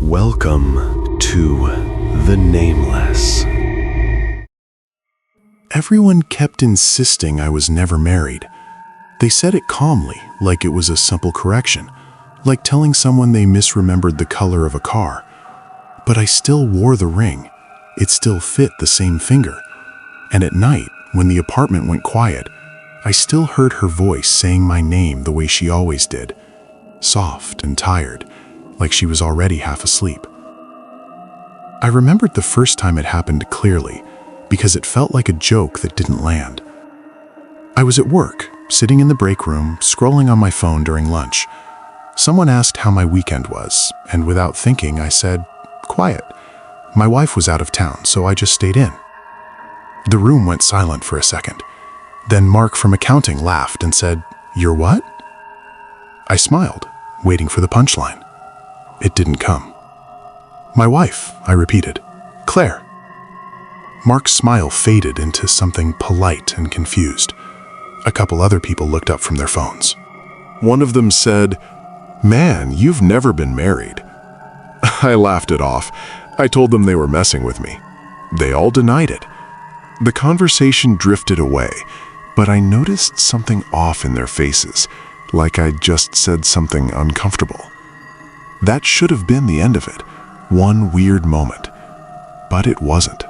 Welcome to the Nameless. Everyone kept insisting I was never married. They said it calmly, like it was a simple correction, like telling someone they misremembered the color of a car. But I still wore the ring. It still fit the same finger. And at night, when the apartment went quiet, I still heard her voice saying my name the way she always did, soft and tired, like she was already half asleep. I remembered the first time it happened clearly, because it felt like a joke that didn't land. I was at work, sitting in the break room, scrolling on my phone during lunch. Someone asked how my weekend was, and without thinking, I said, "Quiet." My wife was out of town, so I just stayed in. The room went silent for a second. Then Mark from accounting laughed and said, "You're what?" I smiled, waiting for the punchline. It didn't come. "My wife," I repeated. "Claire." Mark's smile faded into something polite and confused. A couple other people looked up from their phones. One of them said, "Man, you've never been married." I laughed it off. I told them they were messing with me. They all denied it. The conversation drifted away, but I noticed something off in their faces, like I'd just said something uncomfortable. That should have been the end of it, one weird moment. But it wasn't.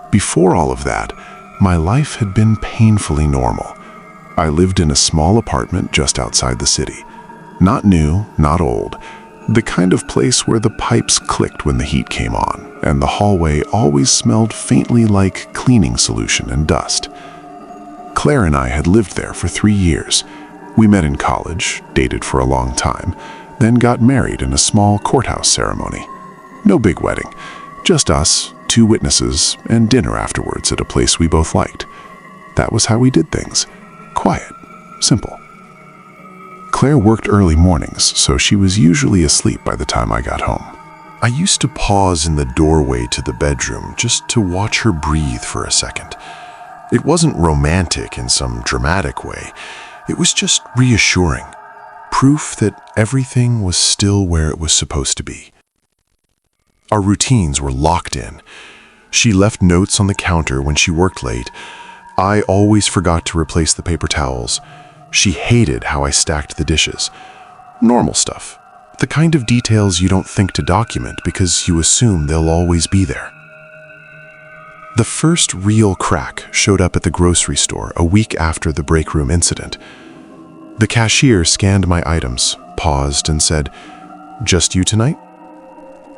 Before all of that, my life had been painfully normal. I lived in a small apartment just outside the city. Not new, not old. The kind of place where the pipes clicked when the heat came on, and the hallway always smelled faintly like cleaning solution and dust. Claire and I had lived there for 3 years. We met in college, dated for a long time, then got married in a small courthouse ceremony. No big wedding, just us, 2 witnesses, and dinner afterwards at a place we both liked. That was how we did things. Quiet, simple. Claire worked early mornings, so she was usually asleep by the time I got home. I used to pause in the doorway to the bedroom just to watch her breathe for a second. It wasn't romantic in some dramatic way. It was just reassuring. Proof that everything was still where it was supposed to be. Our routines were locked in. She left notes on the counter when she worked late. I always forgot to replace the paper towels. She hated how I stacked the dishes. Normal stuff. The kind of details you don't think to document because you assume they'll always be there. The first real crack showed up at the grocery store a week after the break room incident. The cashier scanned my items, paused, and said, "Just you tonight?"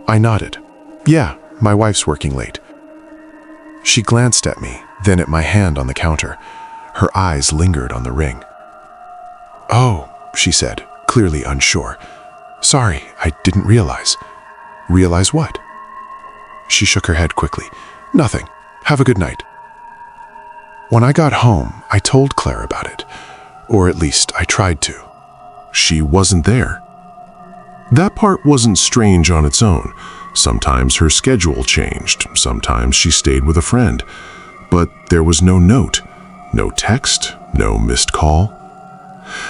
I nodded. "Yeah, my wife's working late." She glanced at me, then at my hand on the counter. Her eyes lingered on the ring. "Oh," she said, clearly unsure. "Sorry, I didn't realize." "Realize what?" She shook her head quickly. "Nothing. Have a good night." When I got home, I told Claire about it. Or at least I tried to. She wasn't there. That part wasn't strange on its own. Sometimes her schedule changed. Sometimes she stayed with a friend. But there was no note, no text, no missed call.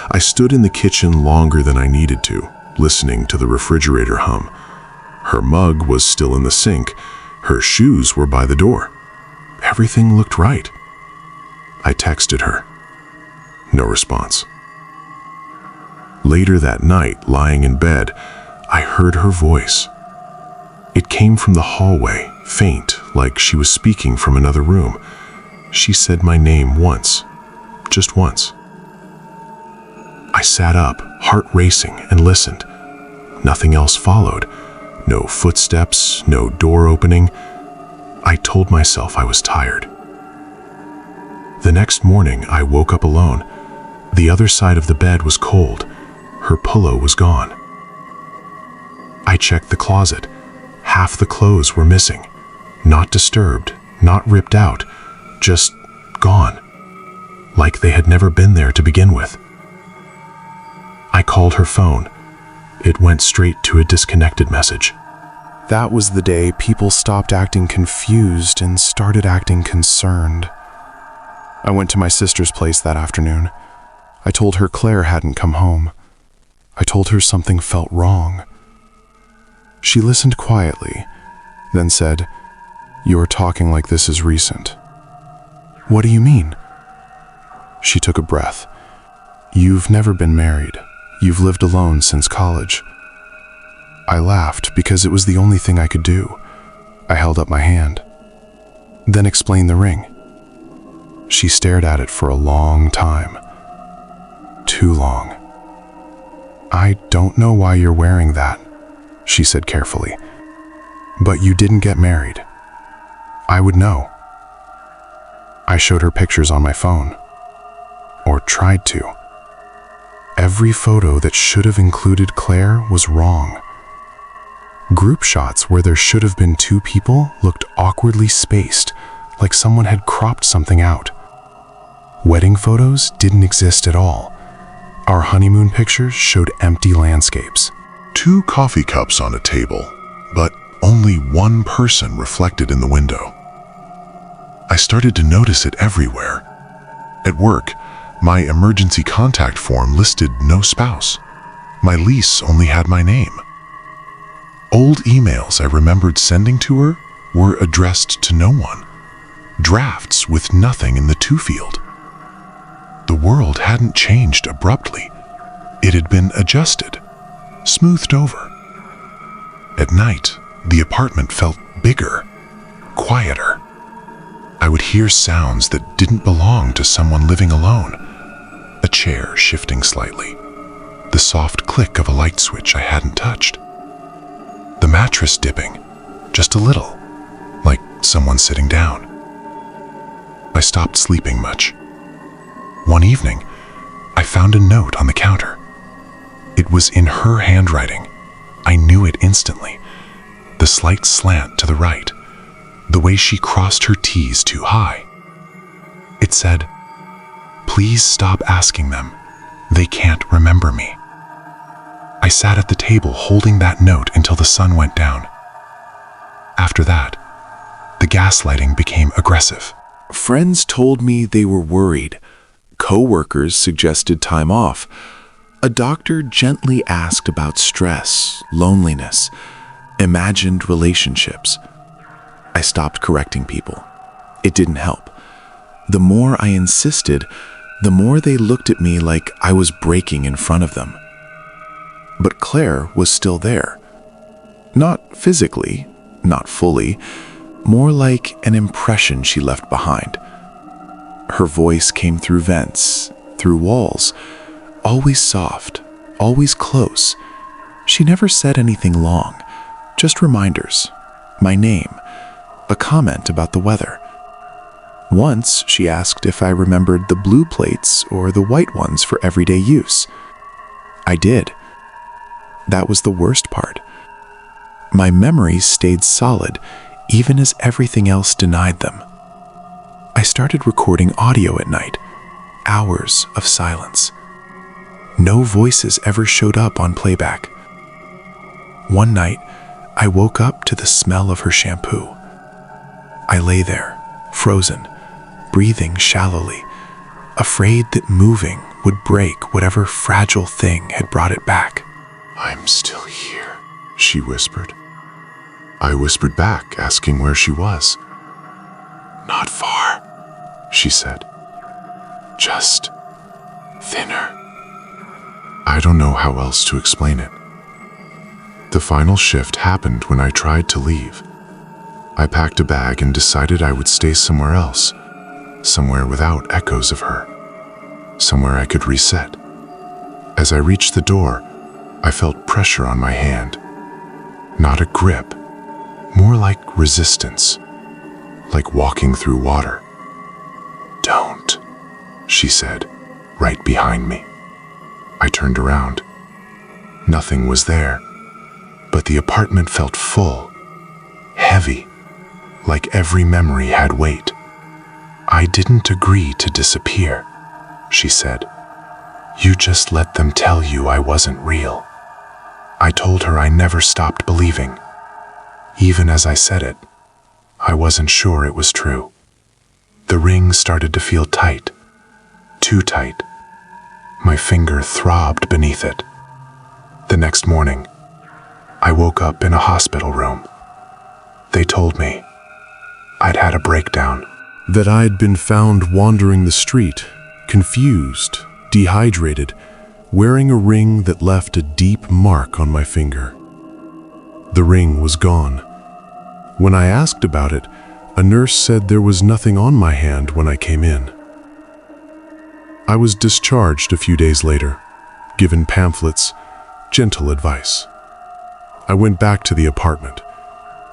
I stood in the kitchen longer than I needed to, listening to the refrigerator hum. Her mug was still in the sink. Her shoes were by the door. Everything looked right. I texted her. No response. Later that night, lying in bed, I heard her voice. It came from the hallway, faint, like she was speaking from another room. She said my name once, just once. I sat up, heart racing, and listened. Nothing else followed. No footsteps, no door opening. I told myself I was tired. The next morning, I woke up alone. The other side of the bed was cold. Her pillow was gone. I checked the closet. Half the clothes were missing. Not disturbed, not ripped out, just gone. Like they had never been there to begin with. I called her phone. It went straight to a disconnected message. That was the day people stopped acting confused and started acting concerned. I went to my sister's place that afternoon. I told her Claire hadn't come home. I told her something felt wrong. She listened quietly, then said, "You are talking like this is recent." "What do you mean?" She took a breath. "You've never been married. You've lived alone since college." I laughed because it was the only thing I could do. I held up my hand. "Then explain the ring." She stared at it for a long time. Too long. "I don't know why you're wearing that," she said carefully. "But you didn't get married. I would know." I showed her pictures on my phone. Or tried to. Every photo that should have included Claire was wrong. Group shots where there should have been 2 people looked awkwardly spaced, like someone had cropped something out. Wedding photos didn't exist at all. Our honeymoon pictures showed empty landscapes. 2 coffee cups on a table, but only one person reflected in the window. I started to notice it everywhere. At work, my emergency contact form listed no spouse. My lease only had my name. Old emails I remembered sending to her were addressed to no one. Drafts with nothing in the to field. The world hadn't changed abruptly. It had been adjusted, smoothed over. At night, the apartment felt bigger, quieter. I would hear sounds that didn't belong to someone living alone. A chair shifting slightly. The soft click of a light switch I hadn't touched. The mattress dipping, just a little, like someone sitting down. I stopped sleeping much. One evening, I found a note on the counter. It was in her handwriting. I knew it instantly. The slight slant to the right, the way she crossed her T's too high. It said, "Please stop asking them. They can't remember me." I sat at the table holding that note until the sun went down. After that, the gaslighting became aggressive. Friends told me they were worried. Co-workers suggested time off. A doctor gently asked about stress, loneliness, imagined relationships. I stopped correcting people. It didn't help. The more I insisted, the more they looked at me like I was breaking in front of them. But Claire was still there. Not physically, not fully, more like an impression she left behind. Her voice came through vents, through walls, always soft, always close. She never said anything long, just reminders, my name, a comment about the weather. Once she asked if I remembered the blue plates or the white ones for everyday use. I did. That was the worst part. My memories stayed solid, even as everything else denied them. I started recording audio at night, hours of silence. No voices ever showed up on playback. One night, I woke up to the smell of her shampoo. I lay there, frozen, breathing shallowly, afraid that moving would break whatever fragile thing had brought it back. "I'm still here," she whispered. I whispered back, asking where she was. "Not far," she said. "Just thinner." I don't know how else to explain it. The final shift happened when I tried to leave. I packed a bag and decided I would stay somewhere else, somewhere without echoes of her, somewhere I could reset. As I reached the door, I felt pressure on my hand. Not a grip, more like resistance, like walking through water. "Don't," she said, right behind me. I turned around. Nothing was there, but the apartment felt full, heavy, like every memory had weight. "I didn't agree to disappear," she said. "You just let them tell you I wasn't real." I told her I never stopped believing. Even as I said it, I wasn't sure it was true. The ring started to feel tight, too tight. My finger throbbed beneath it. The next morning, I woke up in a hospital room. They told me I'd had a breakdown. That I'd been found wandering the street, confused, dehydrated, wearing a ring that left a deep mark on my finger. The ring was gone. When I asked about it, a nurse said there was nothing on my hand when I came in. I was discharged a few days later, given pamphlets, gentle advice. I went back to the apartment.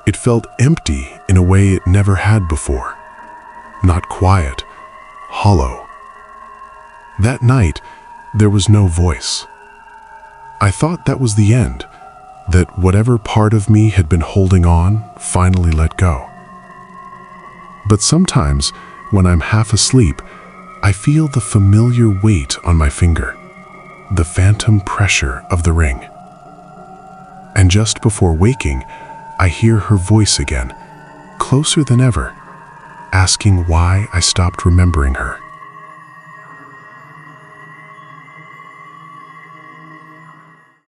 It felt empty in a way it never had before. Not quiet, hollow. That night, there was no voice. I thought that was the end, that whatever part of me had been holding on finally let go. But sometimes, when I'm half asleep, I feel the familiar weight on my finger, the phantom pressure of the ring. And just before waking, I hear her voice again, closer than ever, asking why I stopped remembering her.